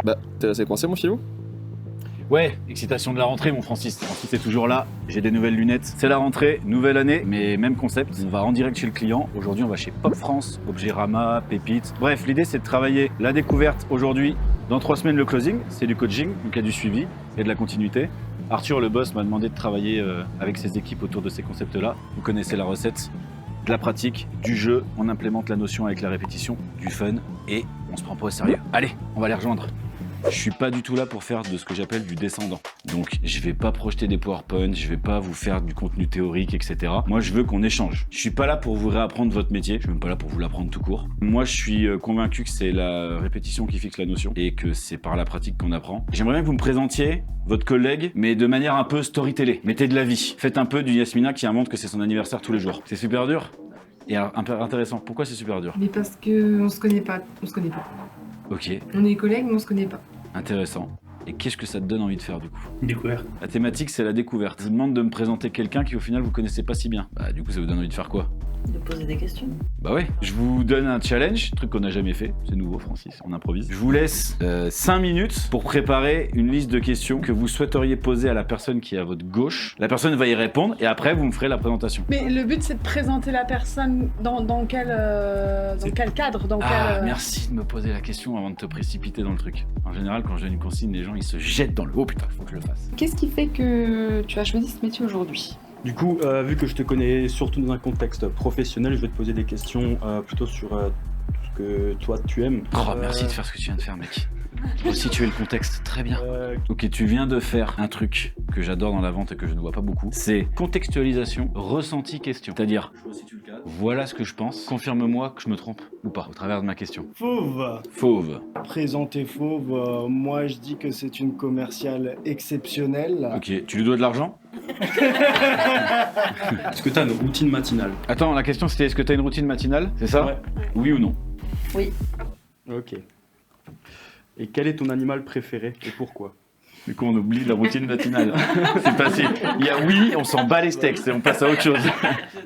Bah, t'es resté coincé, mon filou? Ouais, excitation de la rentrée, mon Francis. Francis est toujours là, j'ai des nouvelles lunettes. C'est la rentrée, nouvelle année, mais même concept. On va en direct chez le client. Aujourd'hui, on va chez Pop France, Objet-Rama, Pépites. Bref, l'idée, c'est de travailler la découverte aujourd'hui. Dans 3 semaines, le closing. C'est du coaching, donc il y a du suivi et de la continuité. Arthur, le boss, m'a demandé de travailler avec ses équipes autour de ces concepts-là. Vous connaissez la recette. De la pratique, du jeu, on implémente la notion avec la répétition, du fun et on se prend pas au sérieux. Allez, on va les rejoindre. Je suis pas du tout là pour faire de ce que j'appelle du descendant. Donc je vais pas projeter des PowerPoint, je vais pas vous faire du contenu théorique, etc. Moi je veux qu'on échange. Je suis pas là pour vous réapprendre votre métier, je suis même pas là pour vous l'apprendre tout court. Moi je suis convaincu que c'est la répétition qui fixe la notion et que c'est par la pratique qu'on apprend. J'aimerais bien que vous me présentiez votre collègue, mais de manière un peu storytellée. Mettez de la vie. Faites un peu du Yasmina qui invente que c'est son anniversaire tous les jours. C'est super dur et un peu intéressant. Pourquoi c'est super dur? Mais parce que on se connaît pas. Ok, On est collègues, mais on se connaît pas. intéressant. Et qu'est-ce que ça te donne envie de faire du coup? Découverte. La thématique, c'est la découverte. Je vous demande de me présenter quelqu'un qui au final vous connaissez pas si bien. Bah du coup, ça vous donne envie de faire quoi? De poser des questions. Bah ouais, je vous donne un challenge, truc qu'on n'a jamais fait, c'est nouveau Francis, on improvise. Je vous laisse 5 minutes pour préparer une liste de questions que vous souhaiteriez poser à la personne qui est à votre gauche. La personne va y répondre et après vous me ferez la présentation. Mais le but, c'est de présenter la personne dans quel cadre, Merci de me poser la question avant de te précipiter dans le truc. En général, quand je donne une consigne, les gens ils se jettent dans le oh putain, faut que je le fasse. Qu'est-ce qui fait que tu as choisi ce métier aujourd'hui? Du coup, vu que je te connais surtout dans un contexte professionnel, je vais te poser des questions plutôt sur tout ce que toi tu aimes. Oh, merci de faire ce que tu viens de faire, mec. Resituer le contexte, très bien. Ok, tu viens de faire un truc que j'adore dans la vente et que je ne vois pas beaucoup. C'est contextualisation, ressenti, question. C'est-à-dire, voilà ce que je pense, confirme-moi que je me trompe ou pas, au travers de ma question. Fauve. Fauve. Présenter Fauve, moi je dis que c'est une commerciale exceptionnelle. Ok, tu lui dois de l'argent? Est-ce que tu as une routine matinale? Attends, la question c'était est-ce que tu as une routine matinale? C'est ça? Ouais. Oui ou non? Oui. Ok. Et quel est ton animal préféré et pourquoi? Du coup, on oublie la routine matinale. C'est facile. Il y a oui, on s'en bat les steaks et on passe à autre chose.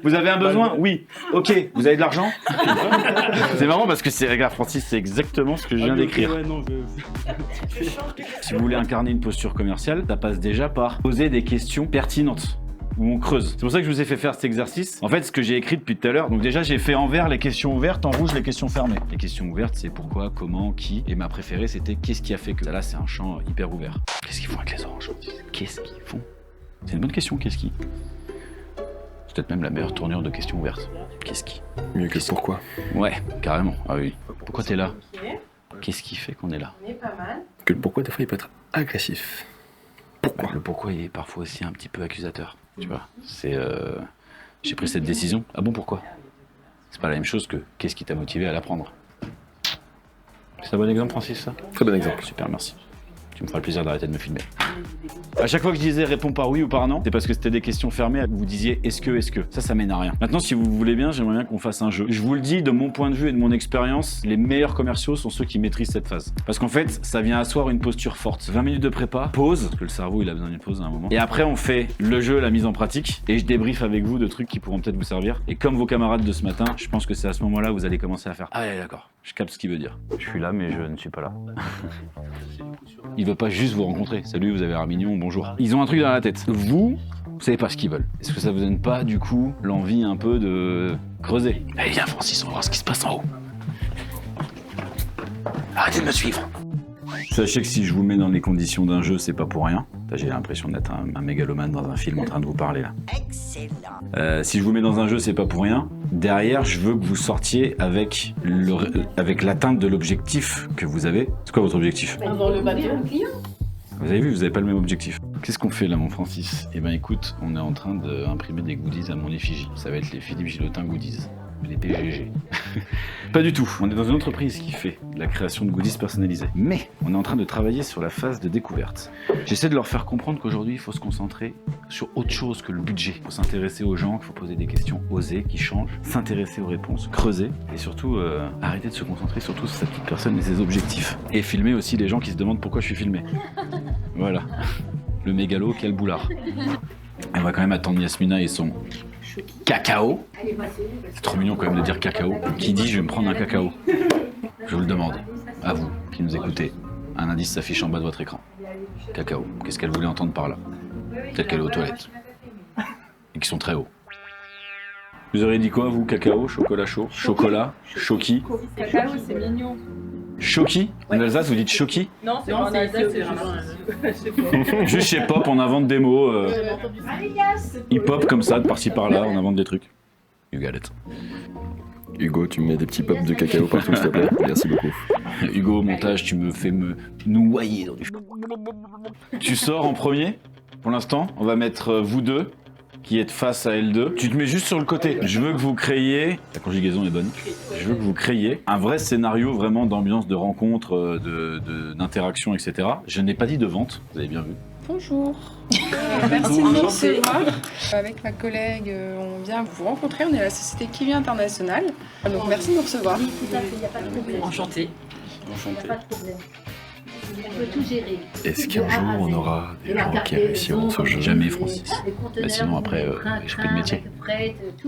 Vous avez un besoin? Oui. Ok. Vous avez de l'argent? C'est marrant parce que c'est, regarde Francis, c'est exactement ce que je viens d'écrire. Ouais, non, Si vous voulez incarner une posture commerciale, ça passe déjà par poser des questions pertinentes. Où on creuse. C'est pour ça que je vous ai fait faire cet exercice. En fait, ce que j'ai écrit depuis tout à l'heure, donc déjà j'ai fait en vert les questions ouvertes, en rouge les questions fermées. Les questions ouvertes, c'est pourquoi, comment, qui. Et ma préférée, c'était qu'est-ce qui a fait que. Là, c'est un champ hyper ouvert. Qu'est-ce qu'ils font avec les oranges? Qu'est-ce qu'ils font? C'est une bonne question, qu'est-ce qui? C'est peut-être même la meilleure tournure de questions ouvertes. Qu'est-ce qui? Mieux que pourquoi. Ouais, carrément. Ah oui. Pourquoi t'es là? Qu'est-ce qui fait qu'on est là? On est pas mal. Que le pourquoi, des fois, il peut être agressif. Pourquoi? Le pourquoi il est parfois aussi un petit peu accusateur. Tu vois, c'est j'ai pris cette décision. Ah bon, pourquoi? C'est pas la même chose que qu'est-ce qui t'a motivé à la prendre. C'est un bon exemple, Francis, ça? Très bon exemple. Super, merci. Tu me feras le plaisir d'arrêter de me filmer. À chaque fois que je disais réponds par oui ou par non, c'est parce que c'était des questions fermées, vous disiez est-ce que. Ça mène à rien. Maintenant, si vous voulez bien, j'aimerais bien qu'on fasse un jeu. Je vous le dis, de mon point de vue et de mon expérience, les meilleurs commerciaux sont ceux qui maîtrisent cette phase. Parce qu'en fait, ça vient asseoir une posture forte. 20 minutes de prépa, pause, parce que le cerveau, il a besoin d'une pause à un moment. Et après, on fait le jeu, la mise en pratique, et je débriefe avec vous de trucs qui pourront peut-être vous servir. Et comme vos camarades de ce matin, je pense que c'est à ce moment-là où vous allez commencer à faire ah ouais, d'accord, je capte ce qu'il veut dire. Je suis là, mais je ne suis pas là. Il veut pas juste vous rencontrer. Salut, vous avez un mignon, bonjour. Ils ont un truc dans la tête. Vous savez pas ce qu'ils veulent. Est-ce que ça vous donne pas, du coup, l'envie un peu de creuser? Allez, viens, Francis, on va voir ce qui se passe en haut. Arrêtez de me suivre. Sachez que si je vous mets dans les conditions d'un jeu, c'est pas pour rien. J'ai l'impression d'être un mégalomane dans un film en train de vous parler là. Excellent. Si je vous mets dans un jeu, c'est pas pour rien. Derrière, je veux que vous sortiez avec l'atteinte de l'objectif que vous avez. C'est quoi votre objectif? Avoir le bateau. Vous avez vu, vous avez pas le même objectif. Qu'est-ce qu'on fait là, mon Francis? Eh ben écoute, on est en train d'imprimer des goodies à mon effigie. Ça va être les Philippe Gilotin goodies. Les PGG. Pas du tout. On est dans une entreprise qui fait de la création de goodies personnalisés. Mais on est en train de travailler sur la phase de découverte. J'essaie de leur faire comprendre qu'aujourd'hui, il faut se concentrer sur autre chose que le budget. Il faut s'intéresser aux gens, qu'il faut poser des questions osées, qui changent, s'intéresser aux réponses, creuser, et surtout arrêter de se concentrer surtout sur cette petite personne et ses objectifs. Et filmer aussi les gens qui se demandent pourquoi je suis filmé. Voilà. Le mégalo, quel boulard. Et on va quand même attendre Yasmina et son cacao. C'est trop mignon quand même de dire cacao. Qui dit je vais me prendre un cacao? Je vous le demande, à vous qui nous écoutez. Un indice s'affiche en bas de votre écran. Cacao. Qu'est-ce qu'elle voulait entendre par là? Peut-être qu'elle est aux toilettes. Et qui sont très hauts. Vous auriez dit quoi, vous? Cacao, chocolat chaud, chocolat, choki, Cacao, c'est mignon. choki? En Alsace, vous dites choki? Non, c'est pas en Alsace, c'est Juste chez Pop, on invente des mots hip-hop comme ça, de par-ci par-là, on invente des trucs. You got it. Hugo, tu me mets des petits pops de cacao partout, s'il te plaît. Merci beaucoup. Hugo, au montage, tu me fais me noyer dans du... Tu sors en premier, pour l'instant. On va mettre vous deux, qui êtes face à L2. Tu te mets juste sur le côté. Je veux que vous créiez... La conjugaison est bonne. Je veux que vous créiez un vrai scénario vraiment d'ambiance, de rencontre, d'interaction, etc. Je n'ai pas dit de vente, vous avez bien vu. Bonjour. Merci de nous recevoir. Avec ma collègue, on vient vous rencontrer. On est à la société Kiwi International. Donc merci de nous recevoir. Oui, tout à fait, il n'y a pas de problème. Enchanté. Il n'y a pas de problème. On peut tout gérer. Est-ce qu'un jour on aura des gens qui réussiront ce jeu? Jamais, Francis. Bah sinon, après, j'ai plus de métier.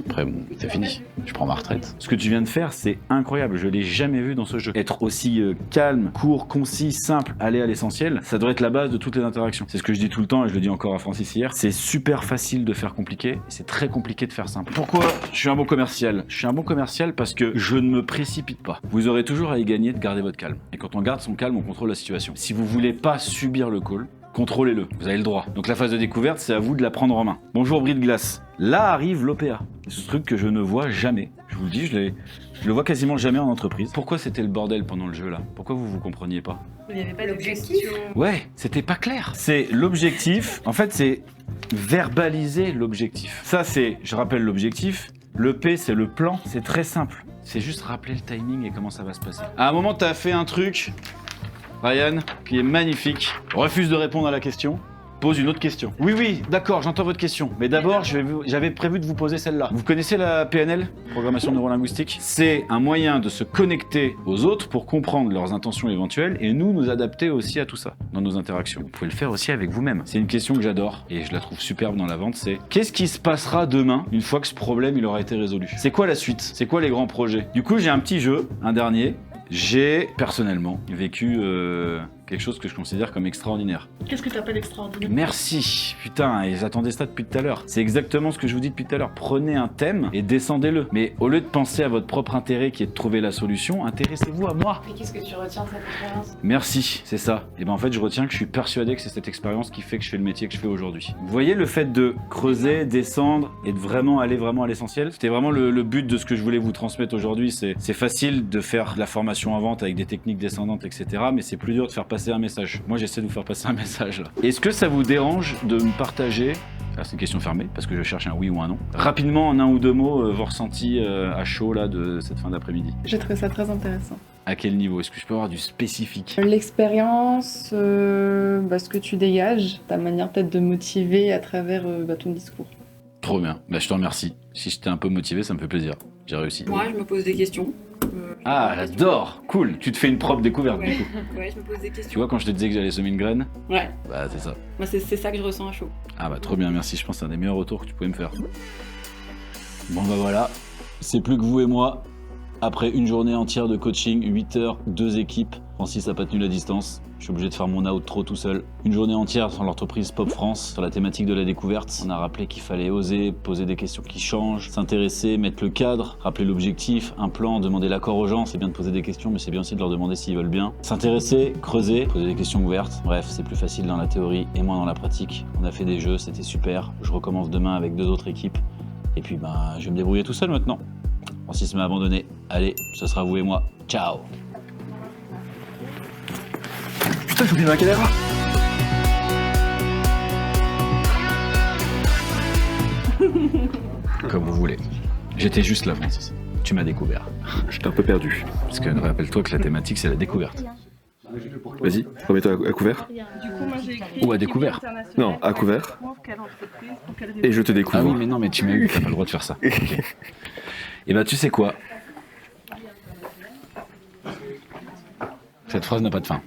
Après, bon, c'est fini. Je prends ma retraite. Ce que tu viens de faire, c'est incroyable. Je l'ai jamais vu dans ce jeu. Être aussi calme, court, concis, simple, aller à l'essentiel, ça devrait être la base de toutes les interactions. C'est ce que je dis tout le temps et je le dis encore à Francis hier. C'est super facile de faire compliqué et c'est très compliqué de faire simple. Pourquoi je suis un bon commercial? Je suis un bon commercial parce que je ne me précipite pas. Vous aurez toujours à y gagner de garder votre calme. Et quand on garde son calme, on contrôle la situation. Si vous voulez pas subir le call, contrôlez-le, vous avez le droit. Donc la phase de découverte, c'est à vous de la prendre en main. Bonjour Brie de Glace. Là arrive l'OPA. Ce truc que je ne vois jamais. Je vous le dis, je le vois quasiment jamais en entreprise. Pourquoi c'était le bordel pendant le jeu là? Pourquoi vous compreniez pas? Il n'y avait pas d'objectif. Ouais, c'était pas clair. C'est l'objectif, en fait c'est verbaliser l'objectif. Ça c'est, je rappelle l'objectif. Le P c'est le plan, c'est très simple. C'est juste rappeler le timing et comment ça va se passer. À un moment t'as fait un truc... Ryan, qui est magnifique, refuse de répondre à la question, pose une autre question. Oui, oui, d'accord, j'entends votre question. Mais d'abord, j'avais prévu de vous poser celle-là. Vous connaissez la PNL, programmation neurolinguistique? C'est un moyen de se connecter aux autres pour comprendre leurs intentions éventuelles et nous adapter aussi à tout ça dans nos interactions. Vous pouvez le faire aussi avec vous-même. C'est une question que j'adore et je la trouve superbe dans la vente, c'est qu'est-ce qui se passera demain une fois que ce problème il aura été résolu? C'est quoi la suite? C'est quoi les grands projets? Du coup, j'ai un petit jeu, un dernier. J'ai personnellement vécu quelque chose que je considère comme extraordinaire. Qu'est-ce que tu appelles extraordinaire? Merci, putain, et j'attendais ça depuis tout à l'heure. C'est exactement ce que je vous dis depuis tout à l'heure. Prenez un thème et descendez-le. Mais au lieu de penser à votre propre intérêt qui est de trouver la solution, intéressez-vous à moi. Et qu'est-ce que tu retiens de cette expérience? Merci, c'est ça. Et ben en fait, je retiens que je suis persuadé que c'est cette expérience qui fait que je fais le métier que je fais aujourd'hui. Vous voyez le fait de creuser, descendre et de vraiment aller à l'essentiel? C'était vraiment le but de ce que je voulais vous transmettre aujourd'hui. C'est facile de faire de la formation en vente avec des techniques descendantes, etc. Mais c'est plus dur de faire passer un message. Moi, j'essaie de vous faire passer un message là. Est-ce que ça vous dérange de me partager? Ah, c'est une question fermée parce que je cherche un oui ou un non. Rapidement, en un ou deux mots, vos ressentis à chaud là de cette fin d'après-midi. J'ai trouvé ça très intéressant. À quel niveau? Est-ce que je peux avoir du spécifique? L'expérience, ce que tu dégages, ta manière peut-être de motiver à travers ton discours. Trop bien. Bah, je te remercie. Si j'étais un peu motivé, ça me fait plaisir. J'ai réussi. Moi, je me pose des questions. Ah, j'adore. Cool. Tu te fais une propre découverte du coup. Ouais, je me pose des questions. Tu vois quand je te disais que j'allais semer une graine? Ouais. Bah c'est ça. Moi, c'est ça que je ressens à chaud. Ah bah trop bien, merci. Je pense que c'est un des meilleurs retours que tu pouvais me faire. Bon bah voilà. C'est plus que vous et moi. Après une journée entière de coaching, 8 heures, 2 équipes. Francis a pas tenu la distance. Je suis obligé de faire mon outro tout seul. Une journée entière sur l'entreprise Pop France, sur la thématique de la découverte. On a rappelé qu'il fallait oser, poser des questions qui changent, s'intéresser, mettre le cadre, rappeler l'objectif, un plan, demander l'accord aux gens. C'est bien de poser des questions, mais c'est bien aussi de leur demander s'ils veulent bien. S'intéresser, creuser, poser des questions ouvertes. Bref, c'est plus facile dans la théorie et moins dans la pratique. On a fait des jeux, c'était super. Je recommence demain avec 2 autres équipes. Et puis je vais me débrouiller tout seul maintenant. Francis m'a abandonné. Allez, ce sera vous et moi. Ciao. Putain, j'ai oublié ma caméra. Comme vous voulez. J'étais juste là, Francis. Tu m'as découvert. J'étais un peu perdu. Parce que rappelle-toi que la thématique, c'est la découverte. Vas-y, remets-toi à couvert. Du coup, moi j'ai écrit. Ou à découvert. Non, à couvert. Quelle entreprise, pour quelle Et je te Ah découvre. oui, mais non, mais tu m'as eu, t'as pas le droit de faire ça. Okay. Et bah, tu sais quoi? Cette phrase n'a pas de fin.